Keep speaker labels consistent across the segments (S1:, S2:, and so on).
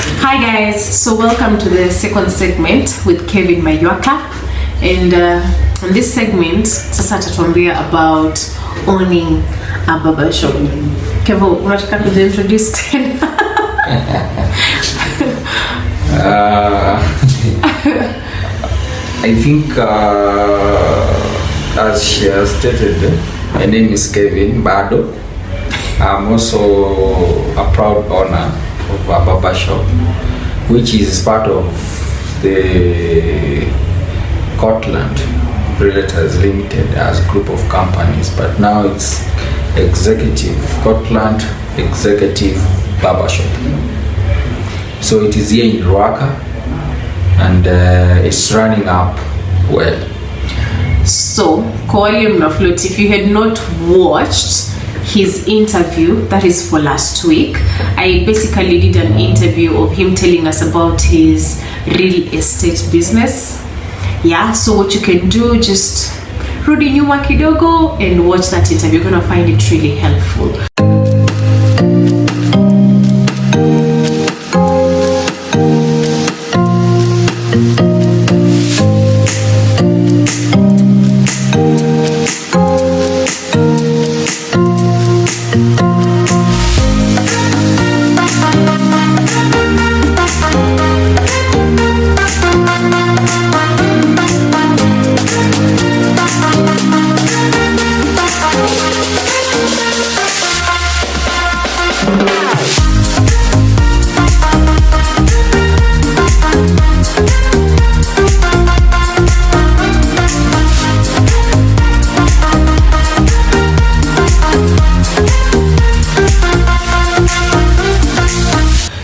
S1: Hi guys, so welcome to the second segment with Kevin Maywaka, and in this segment sasa tatuambia about owning a barber shop. Kevo, unataka kujiintroduce tena?
S2: I think as she has stated, my name is Kevin Bado. I'm also a proud owner of a barber shop, which is part of the Scotland Realtors Limited as a group of companies, but now it's Executive Scotland Executive Barber Shop. So it is here in Maywaka, and it's running up well.
S1: So, Float, if you had not watched his interview, that is for last week, I basically did an interview of him telling us about his real estate business. Yeah, so what you can do, just rudi nyuma kidogo and watch that interview. You're gonna find it really helpful.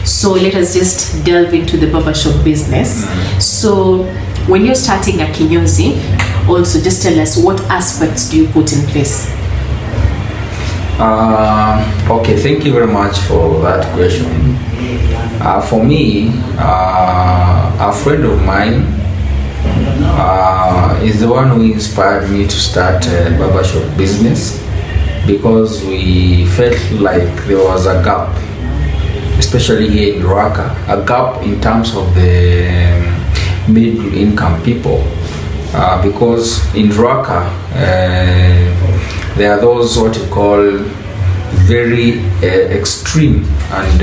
S1: So let us just delve into the barbershop business. So when you're starting a kinyozi, also just tell us what aspects do you put in place?
S2: Okay, thank you very much for that question. For me, a friend of mine is the one who inspired me to start a barbershop business, because we felt like there was a gap, especially here in Maywaka, a gap in terms of the middle income people, because in Maywaka there are those what you call very extreme and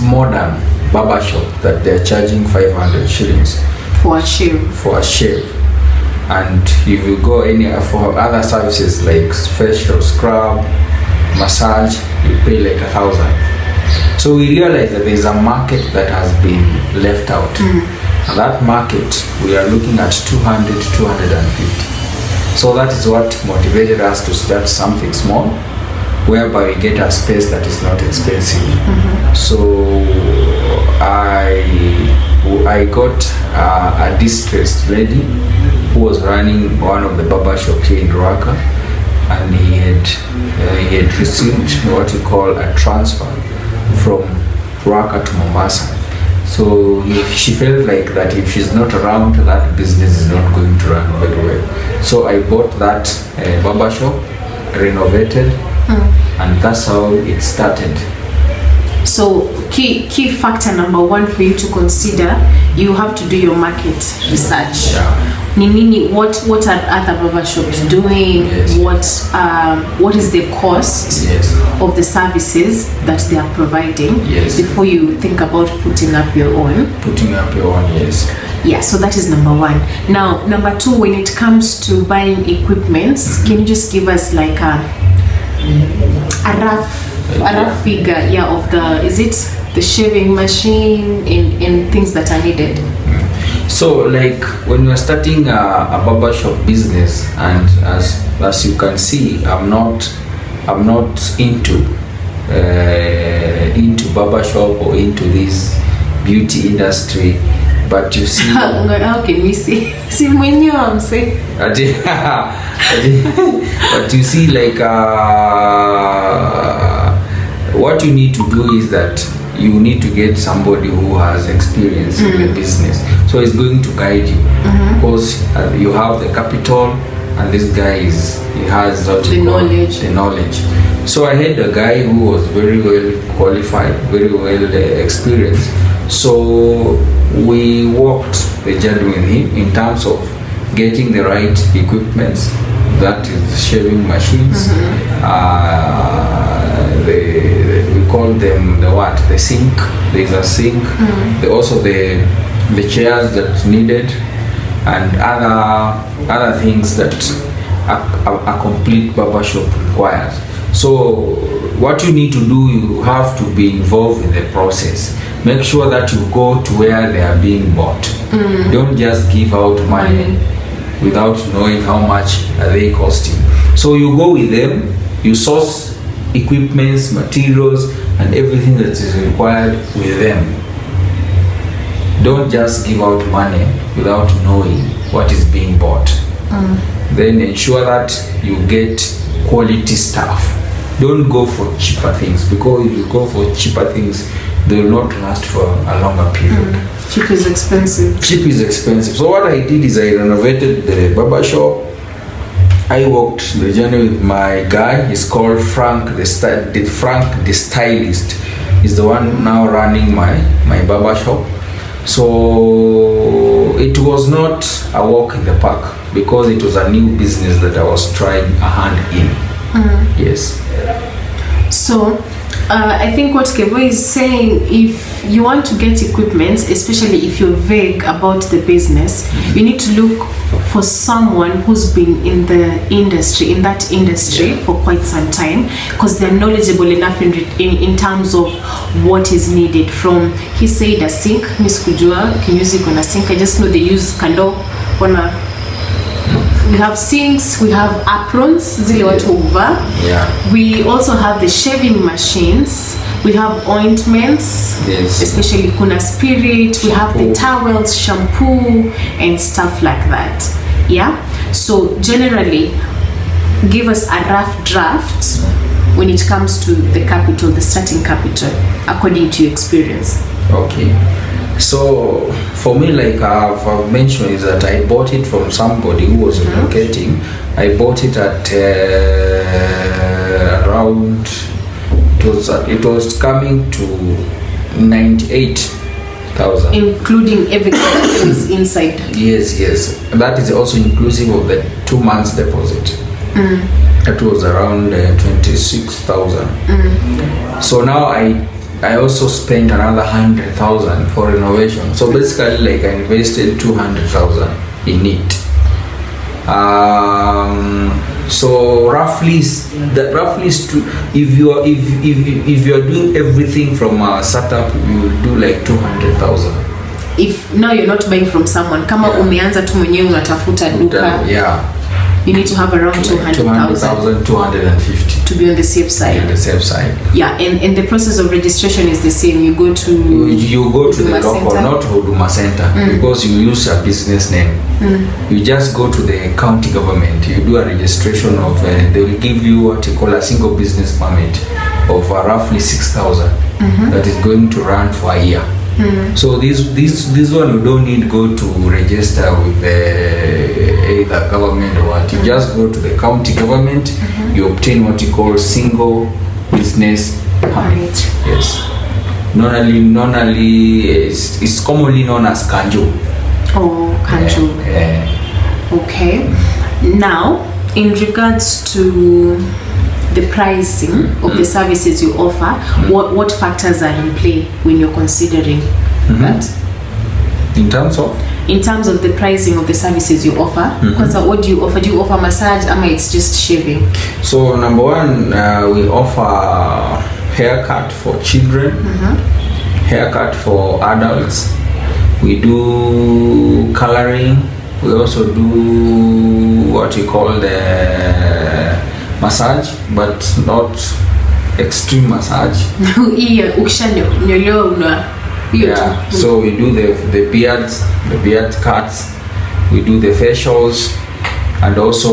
S2: modern barbershop that they're charging 500 shillings
S1: For a shave.
S2: for a shave. And if you go any for other services like facial scrub, massage, you pay like 1,000. So we realize that there's a market that has been left out. And that market, we are looking at 200 to 250. So that is what motivated us to start something small, whereby we get a space that is not expensive. So I got a distressed lady who was running one of the barber shops here in Maywaka, and he had received what you call a transfer from Maywaka to Mombasa. So she felt like that if she's not around, that business is not going to run very well. So I bought that barber shop, renovated, and that's how it started.
S1: So key factor number one for you to consider, you have to do your market research. What are other barber shops doing?
S2: Yes.
S1: What is the cost
S2: Yes.
S1: of the services that they are providing,
S2: Yes.
S1: before you think about putting up your own?
S2: Putting up your own, yes.
S1: Yeah, so that is number one. Now, number two, when it comes to buying equipment, can you just give us like a rough figure, of is it the shaving machine and things that are needed?
S2: So like when you're starting a barbershop business, and as you can see, I'm not into barbershop or into this beauty industry, but you see
S1: how can we see when you I'm saying
S2: but you see, like what you need to do is that you need to get somebody who has experience in the business, so it's going to guide you, because you have the capital, and this guy he has the knowledge. So I had a guy who was very well qualified, very well experienced. So we walked the journey with him in terms of getting the right equipment, that is shaving machines. We call them the sink. There's a sink. Also the chairs that needed, and other things that a complete barbershop requires. So what you need to do, you have to be involved in the process. Make sure that you go to where they are being bought. Don't just give out money without knowing how much are they costing. So you go with them, you source equipments, materials, and everything that is required with them. Don't just give out money without knowing what is being bought. Then ensure that you get quality stuff. Don't go for cheaper things, because if you go for cheaper things, they will not last for a longer period.
S1: Cheap is expensive.
S2: Cheap is expensive. So what I did is I renovated the barber shop. I walked the journey with my guy. He's called Frank, Frank the stylist. He's the one now running my barber shop. So it was not a walk in the park, because it was a new business that I was trying a hand in. Yes.
S1: So I think what Kevo is saying, if you want to get equipment, especially if you're vague about the business, you need to look for someone who's been in that industry for quite some time, because they're knowledgeable enough in terms of what is needed. From, he said, a sink, miskujua kimusic on a sink, I just know they use kando on a. We have sinks, we have aprons, zile watu huvaa. We also have the shaving machines, we have ointments, especially kuna spirit, we have the towels, shampoo, and stuff like that. Yeah, so generally give us a rough draft when it comes to the capital, the starting capital, according to your experience.
S2: Okay. So for me, like I've mentioned, is that I bought it from somebody who was relocating. I bought it at around, it was coming to 98,000,
S1: including everything that is inside.
S2: Yes. That is also inclusive of the 2 months deposit. That was around 26,000. So now I also spent another 100,000 for renovation. So basically, like, I invested 200,000 in it. So roughly, if you are doing everything from a startup, you will do like 200,000.
S1: If now you're not buying from someone, kama umeanza tu mwenyewe unatafuta duka. You need to have around 200,000,
S2: 250
S1: to be on the safe side. Yeah, and the process of registration is the same. You go to
S2: the local, not Huduma Center, because you use a business name. You just go to the county government. You do a registration of. They will give you what you call a single business permit of roughly 6,000. That is going to run for a year. So this one you don't need go to register with either government or what. You just go to the county government. You obtain what you call single business permit. Yes. Normally it's commonly known as kanjo.
S1: Oh, kanjo. Okay. Now, in regards to the pricing of the services you offer, what factors are in play when you're considering that?
S2: In terms of
S1: the pricing of the services you offer, because what do you offer? Do you offer massage, or it's just shaving?
S2: So number one, we offer haircut for children, haircut for adults. We do coloring. We also do what you call the massage, but not extreme massage. So we do the beards, the beard cuts, we do the facials, and also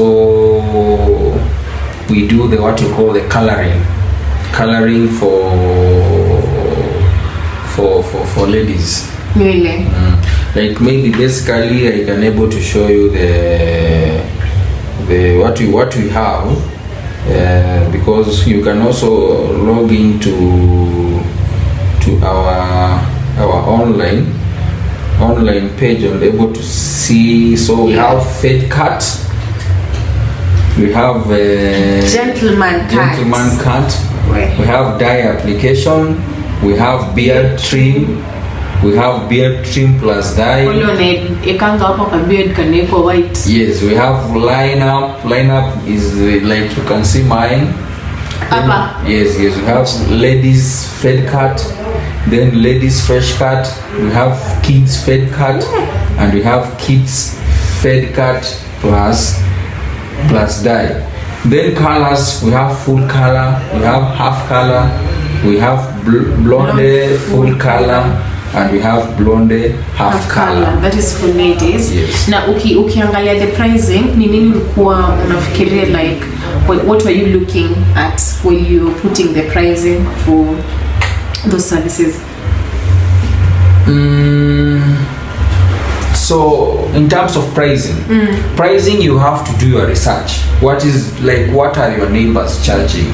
S2: we do the what you call the coloring for ladies.
S1: Really?
S2: Like maybe basically I can able to show you the what we have. because you can also log into our online page and able to see. So we have fade cut, we have
S1: gentleman cut,
S2: we have dye application, we have beard trim, we have beard trim plus dye. Yes, we have lineup is like you can see mine. Yes, we have ladies fade cut, then ladies fresh cut, we have kids fade cut, and we have kids fade cut plus dye. Then colors, we have full color, we have half color, we have blonde full color, and we have blonde half color.
S1: That is for ladies.
S2: Yes.
S1: Na ukiangalia the pricing, ni nini ulikuwa unafikiria, like what were you looking at when you putting the pricing for those services?
S2: So in terms of pricing, you have to do your research. What are your neighbors charging,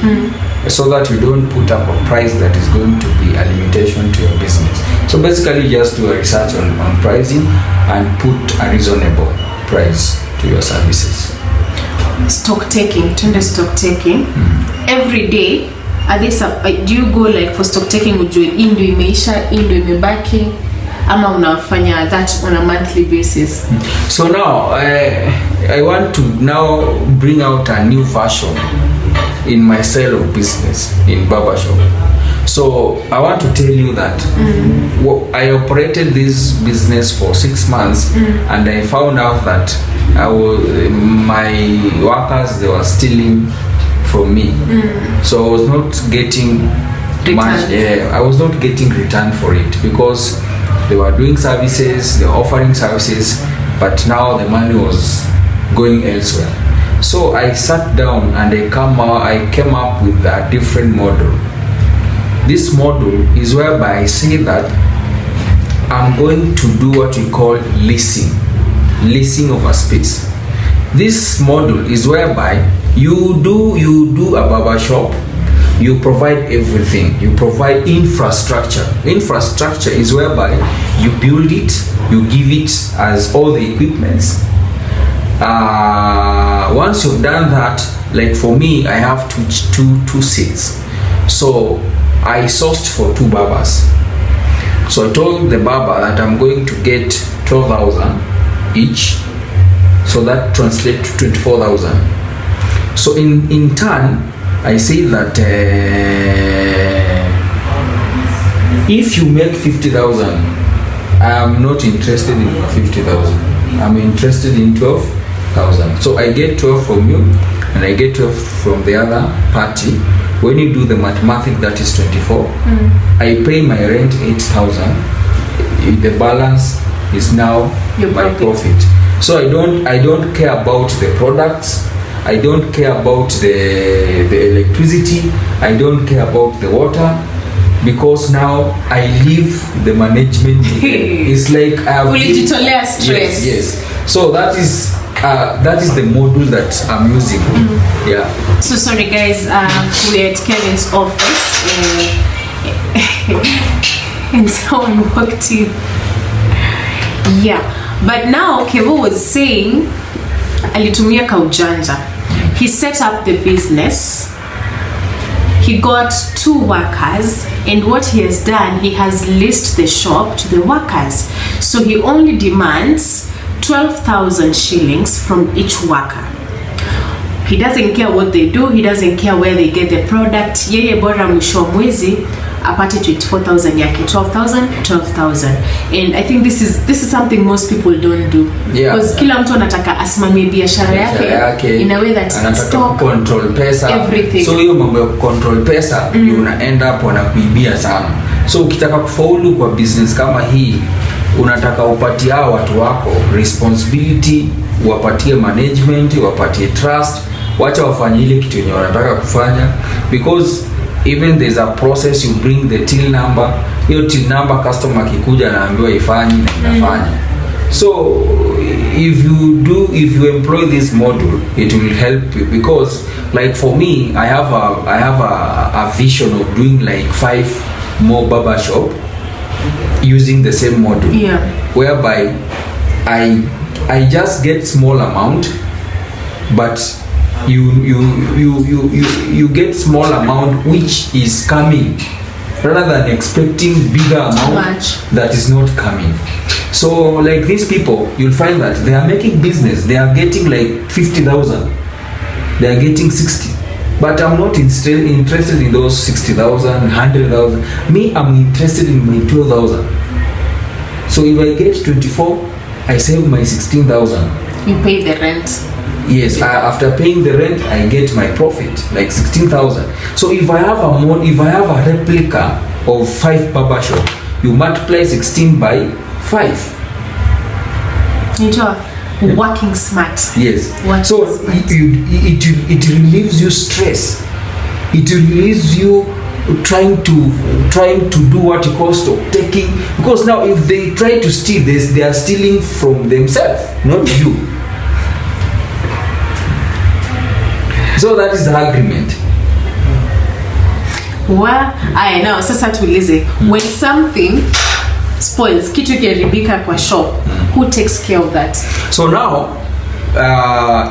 S2: so that you don't put up a price that is going to be a limitation to your business. So basically, just do a research on pricing and put a reasonable price to your services.
S1: Stock taking. Every day, are they do you go like for stock taking, ujue indo imeisha, indo imebaki, ama unafanya that on a monthly basis?
S2: So now I want to now bring out a new version in my style of business in barbershop. So I want to tell you that I operated this business for 6 months, and I found out that my workers, they were stealing from me. So I was not getting much. I was not getting return for it, because they were doing services, they were offering services, but now the money was going elsewhere. So I sat down and I came up with a different model. This model is whereby I say that I'm going to do what we call leasing of a space. This model is whereby you do a barber shop, you provide everything, you provide infrastructure. Infrastructure is whereby you build it, you give it as all the equipments. Once you've done that, like for me, I have two seats. So I sourced for 2 barbers. So I told the barber that I'm going to get 12,000 each. So that translates to 24,000. So in turn, I say that if you make 50,000, I am not interested in 50,000. I'm interested in 12,000. So I get 12 from you, and I get 12 from the other party. When you do the mathematics, that is 24. I pay my rent 8,000. The balance is now my profit. So I don't care about the products. I don't care about the electricity. I don't care about the water, because now I leave the management. It's like I have
S1: stress.
S2: Yes. So that is the model that I'm using. Yeah.
S1: So sorry guys, we're at Kevin's office and someone walked in. Yeah, but now Kevo was saying alitumia kaujanja. He set up the business, he got 2 workers, and what he has done, he has leased the shop to the workers. So he only demands 12,000 shillings from each worker. He doesn't care what they do, he doesn't care where they get the product. Yeye bora mwisho wa mwezi apate 24,000 yake, 12,000. And I think this is something most people don't do. Because kila mtu anataka asimamie biashara yake in a way that stock
S2: control pesa, everything. So hiyo mambo ya control pesa, you una end up wanakuibia sana. So ukitaka kufaulu kwa business kama hii, unataka upatie hao watu wako responsibility, wapatie management, wapatie trust, wacha wafanye ile kitu yenye wanataka kufanya, because even there's a process. You bring the till number, hiyo till number customer akikuja anaambiwa ifanye na inafanya. So if you employ this model, it will help you, because like for me, I have a vision of doing like 5 more barber shop using the same model, whereby I just get small amount, but you get small amount which is coming, rather than expecting bigger amount that is not coming. So like these people, you'll find that they are making business, they are getting like 50,000, they are getting 60, but I'm not interested in those 60,000, 100,000. Me, I'm interested in my 12,000. So if I get 24, I save my 16,000.
S1: You pay the rent.
S2: Yes, after paying the rent, I get my profit, like 16,000. So if I have a replica of 5 barber shop, you multiply 16 by 5.
S1: Into working smart.
S2: Yes.
S1: Working
S2: so
S1: smart.
S2: It relieves you stress. It relieves you trying to do what you call stock taking, because now if they try to steal this, they are stealing from themselves, not you. So that is the agreement.
S1: Well, I know. Sasa tuulize, when something spoils, kitu kiharibika kwa shop, who takes care of that?
S2: So now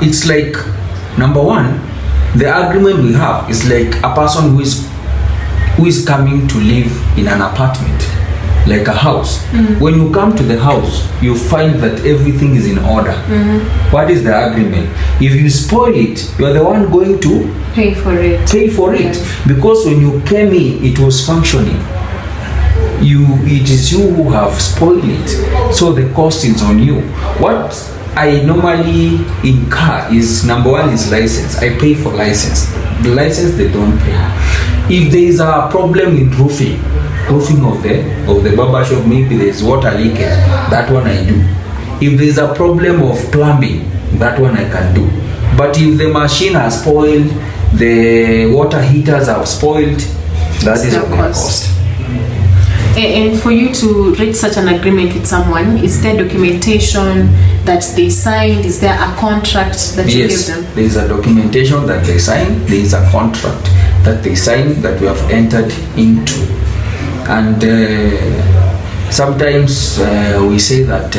S2: it's like, number one, the agreement we have is like a person who is coming to live in an apartment, like a house. When you come to the house, you find that everything is in order. What is the agreement? If you spoil it, you are the one going to
S1: pay for it.
S2: Because when you came in, it was functioning. It is you who have spoiled it, so the cost is on you. What I normally incur is, number one is license. I pay for license. The license they don't pay. If there is a problem in roofing of the barber shop, maybe there is water leakage, that one I do. If there is a problem of plumbing, that one I can do. But if the machine has spoiled, the water heaters have spoiled, that is what the cost.
S1: And for you to reach such an agreement with someone, is there documentation that they signed? Is there a contract that you give them?
S2: Yes, there is a documentation that they signed. There is a contract that they signed that we have entered into. And sometimes we say that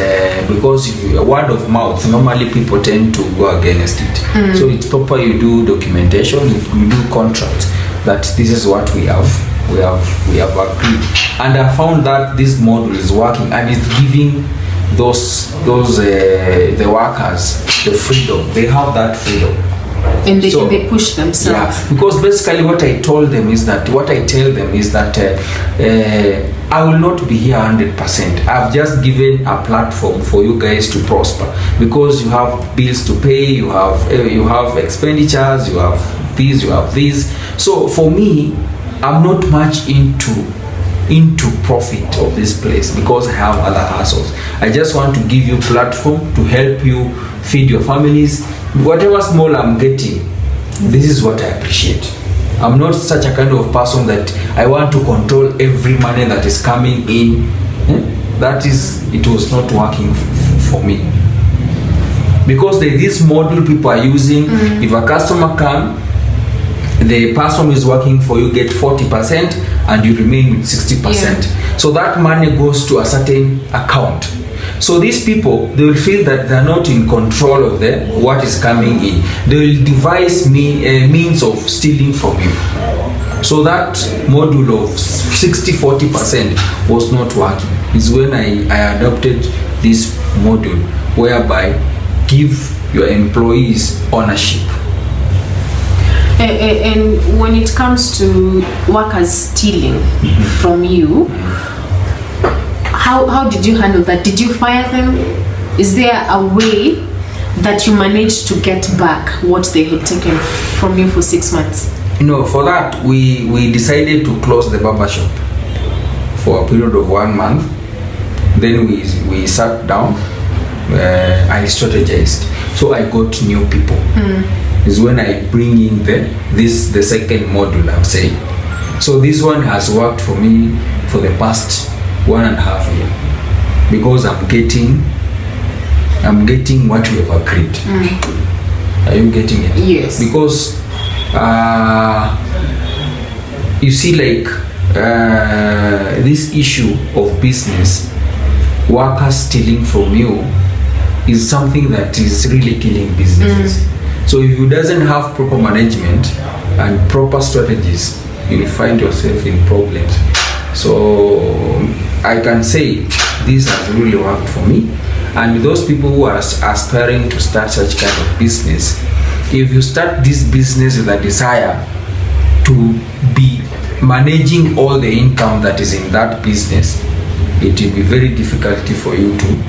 S2: because word of mouth, normally people tend to go against it. So it's proper you do documentation, you do contract, that this is what we have agreed. And I found that this model is working and it's giving those the workers the freedom. They have that freedom.
S1: And they push themselves.
S2: Yeah, because basically what I tell them is that I will not be here 100%. I've just given a platform for you guys to prosper, because you have bills to pay, you have expenditures, you have this. So for me, I'm not much into profit of this place, because I have other hassles. I just want to give you platform to help you feed your families. Whatever small I'm getting, this is what I appreciate. I'm not such a kind of person that I want to control every money that is coming in. It was not working for me. Because this model people are using, if a customer comes, the person who is working for you get 40% and you remain with 60%. So that money goes to a certain account. So these people, they will feel that they are not in control of what is coming in. They will devise means of stealing from you. So that module of 60-40% was not working. Is when I adopted this module, whereby give your employees ownership.
S1: And when it comes to workers stealing from you, how did you handle that? Did you fire them? Is there a way that you managed to get back what they had taken from you for 6 months?
S2: For that we decided to close the barber shop for a period of 1 month. Then we sat down. I strategized. So I got new people. Is when I bring in the second module I'm saying. So this one has worked for me for the past 1.5 years, because I'm getting I'm getting what we have agreed. Are you getting it?
S1: Yes.
S2: Because you see, like this issue of business, workers stealing from you is something that is really killing businesses. So if you doesn't have proper management and proper strategies, you will find yourself in problems. So I can say this has really worked for me. And those people who are aspiring to start such kind of business, if you start this business with a desire to be managing all the income that is in that business, it will be very difficult for you to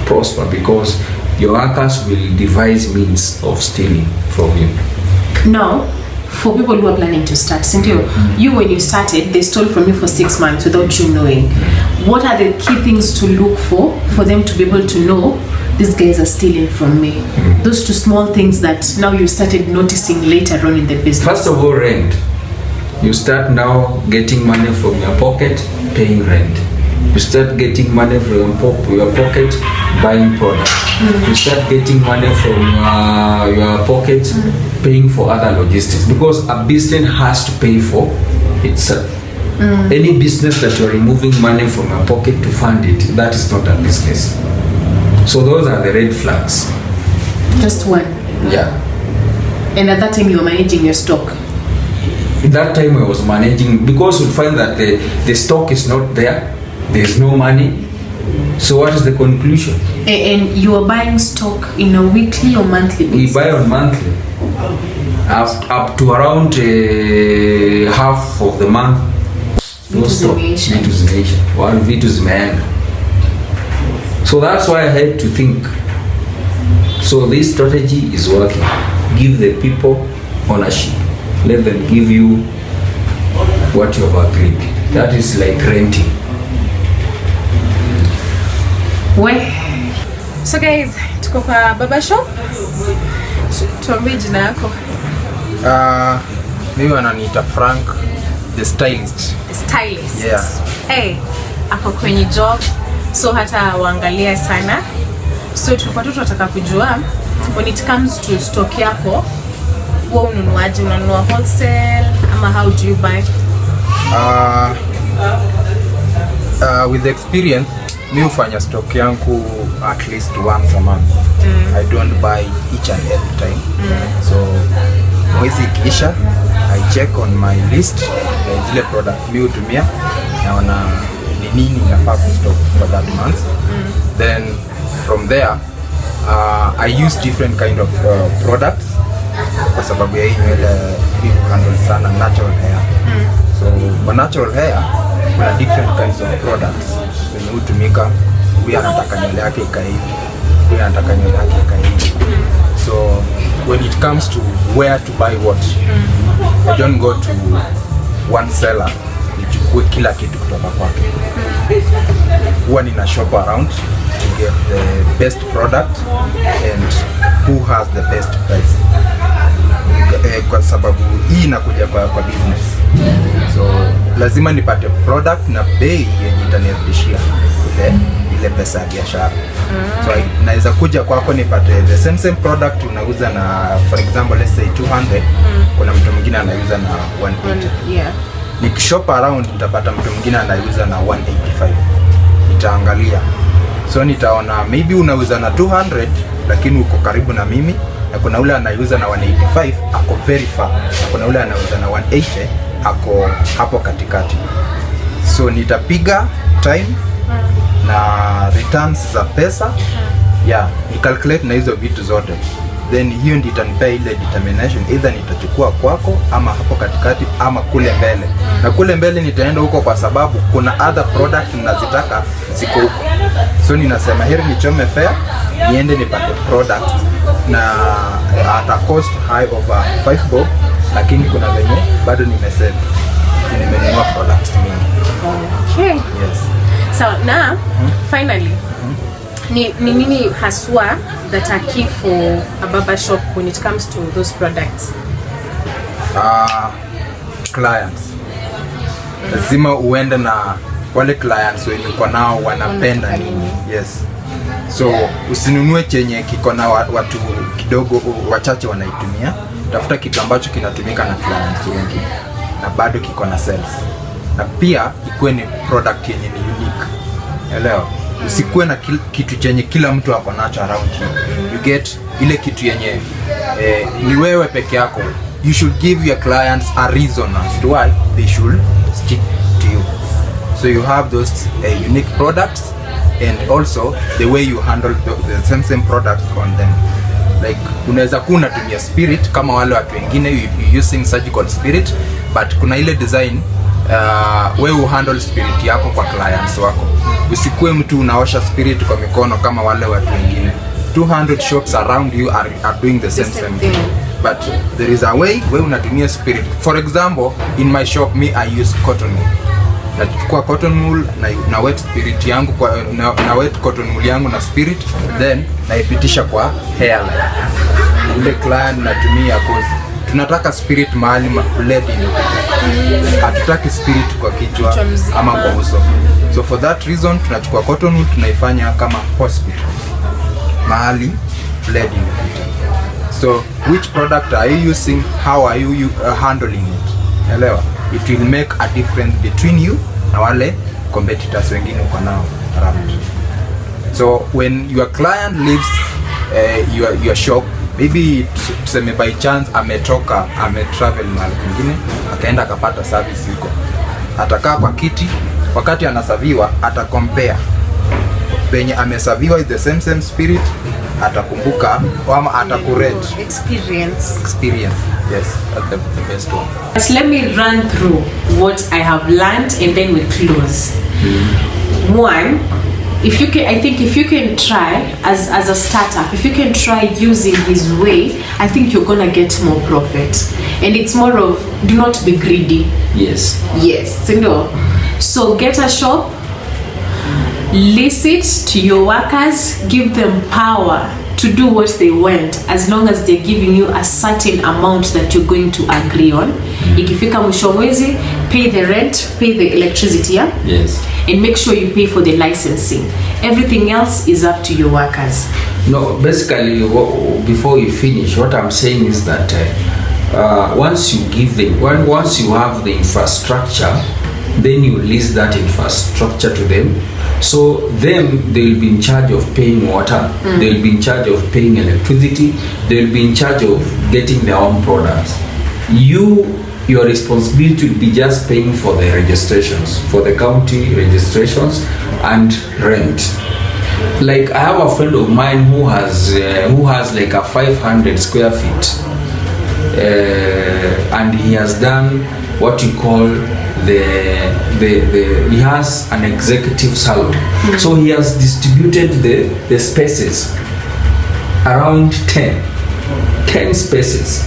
S2: prosper, because your workers will devise means of stealing from you.
S1: Now, for people who are planning to start, Cynthia, you when you started, they stole from you for 6 months without you knowing. What are the key things to look for them to be able to know these guys are stealing from me? Those 2 small things that now you started noticing later on in the business.
S2: First of all, rent. You start now getting money from your pocket, paying rent. You start getting money from your pocket, buying products. You start getting money from your pocket, paying for other logistics, because a business has to pay for itself. Any business that you're removing money from your pocket to fund it, that is not a business. So those are the red flags.
S1: Just one.
S2: Yeah.
S1: And at that time you were managing your stock.
S2: That time I was managing, because you find that the stock is not there, there's no money. So what is the conclusion?
S1: And you are buying stock in a weekly or monthly basis?
S2: We buy on monthly. Up to around half of the month. No stock. Vitu zimeisha. Vitu zimeenda. So that's why I had to think. So this strategy is working. Give the people ownership. Let them give you what you have agreed. That is like renting.
S1: So guys, tuko kwa barber shop. Tuambie jina yako.
S3: Mimi wananiita Frank, the stylist.
S1: The stylist.
S3: Yeah.
S1: Hey, ako kwenye job, so hata waangalia sana. So tulikuwa tu tunataka kujua, when it comes to stock yako, wewe ununuaje? Unanunua wholesale ama how do you buy?
S3: With the experience, mimi hufanya stock yangu at least once a month. I don't buy each and every time. So mwezi ikiisha, I check on my list zile product mimi hutumia, naona ni nini nafaa kustock for that month. Then from there, I use different kind of products kwa sababu ya hii nywele mimi handle sana natural hair. So for natural hair kuna different kinds of products wenye hutumika. Huyu anataka nywele yake ikae hivi, huyu anataka nywele yake ikae hivi. So when it comes to where to buy what, I don't go to one seller nichukue kila kitu kutoka kwake. Huwa nina shop around to get the best product and who has the best price. Kwa sababu hii inakuja kwa business. So lazima nipate product na bei yenye itanirudishia ile pesa ya biashara. So naweza kuja kwako nipate the same product unauza na, for example, let's say 200, kuna mtu mwingine anauza na 180.
S1: Yeah.
S3: Nikishop around nitapata mtu mwingine anauza na 185. Nitaangalia. So nitaona maybe unauza na 200 lakini uko karibu na mimi, na kuna ule anauza na 185 ako very far, na kuna ule anauza na 180 ako hapo katikati. So nitapiga time na returns za pesa, ni calculate na hizo vitu zote, then hiyo ndio itanipea ile determination, either nitachukua kwako ama hapo katikati ama kule mbele. Na kule mbele nitaenda huko kwa sababu kuna other products ninazitaka ziko huko. So ninasema heri nichome fair, niende nipate product na at a cost high over 5 bob, lakini kuna venye bado nimesave, nimenunua products mingi.
S1: Okay.
S3: Yes.
S1: So now, finally, ni nini haswa that are key for a barber shop when it comes to those products?
S3: Clients. Lazima uende na wale clients wenye uko nao wanapenda nini. Yes. So usinunue chenye kiko na watu kidogo wachache wanaitumia. Tafuta kitu ambacho kinatumika na clients wengi na bado kiko na sales, na pia ikuwe ni product yenye ni unique. Elewa, usikuwe na kitu chenye kila mtu ako nacho around you. You get ile kitu yenye ni wewe peke yako. You should give your clients a reason as to why they should stick to you. So you have those unique products, and also the way you handle the same products on them. Like unaweza kuwa unatumia spirit kama wale watu wengine, you using surgical spirit, but kuna ile design wewe handle spirit yako kwa clients wako. Usikue mtu unaosha spirit kwa mikono kama wale watu wengine. 200 shops around you are doing the same thing. But there is a way wewe unatumia spirit. For example, in my shop I use cotton wool. Nachukua cotton wool na wet spirit yangu na wet cotton wool yangu na spirit, then naipitisha kwa hairline. Ule client natumia cause tunataka spirit mahali blade inapita. Hatutaki spirit kwa kichwa ama kwa uso. So for that reason tunachukua cotton wool tunaifanya kama hospital mahali blade inapita. So which product are you using? How are you handling it? Elewa, it will make a difference between you na wale competitors wengine uko nao around. So when your client leaves your shop, maybe tuseme by chance ametravel mahali kwingine akaenda akapata service huko, atakaa kwa kiti wakati anasaviwa, atacompare benye amesaviwa is the same spirit, atakumbuka ama atakurate experience. Yes, that's the best one.
S1: But let me run through what I have learned and then we close. One, I think if you can try as a startup, if you can try using his way, I think you're gonna get more profit. And it's more of, do not be greedy.
S2: Yes,
S1: you know. So get a shop, lease it to your workers, give them power to do what they want, as long as they're giving you a certain amount that you're going to agree on. Ikifika mwisho mwezi, pay the rent, pay the electricity, yeah?
S2: Yes.
S1: And make sure you pay for the licensing. Everything else is up to your workers.
S2: No, basically, before you finish, what I'm saying is that once you have the infrastructure, then you lease that infrastructure to them. So them, they will be in charge of paying water, they will be in charge of paying electricity, they will be in charge of getting their own products. Your responsibility will be just paying for the registrations, for the county registrations and rent. Like I have a friend of mine who has like a 500 square feet, and he has done what you call he has an executive salon. So he has distributed the spaces around 10 spaces,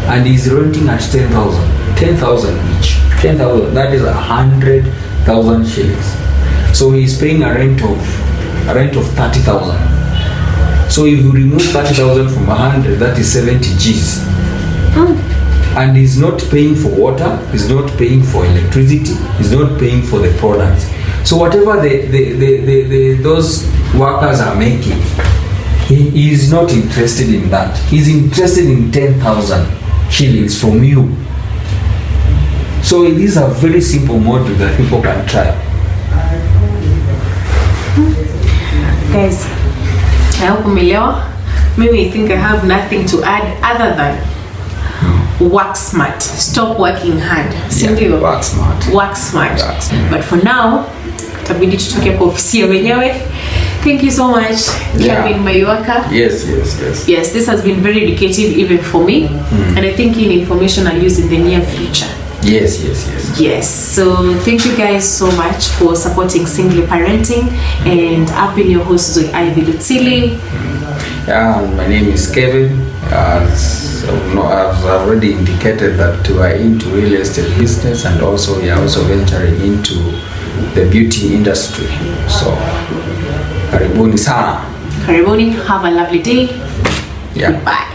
S2: and he's renting at 10,000 each. 10,000, that is 100,000 shillings. So he's paying a rent of 30,000. So if you remove 30,000 from 100, that is 70 G's. And he's not paying for water, he's not paying for electricity, he's not paying for the products. So whatever those workers are making, he is not interested in that. He's interested in 10,000 shillings from you. So it is a very simple model that people can try.
S1: Guys, I hope umelewa. Maybe I think I have nothing to add other than work smart, stop working hard.
S2: Yeah, work smart.
S1: But for now, tabidi tutoke kwa ofisi ya wenyewe. Thank you so much, Kevin Maywaka. Yes, this has been very educative even for me, and I think in information I'll use in the near future. Yes, so thank you guys so much for supporting Single Parenting, and I've been your host Zoe'ivy.
S2: My name is Kevin. I've already indicated that we are into real estate business, and also we are also venturing into the beauty industry. So karibuni sana.
S1: Karibuni, have a lovely day.
S2: Yeah.
S1: Goodbye.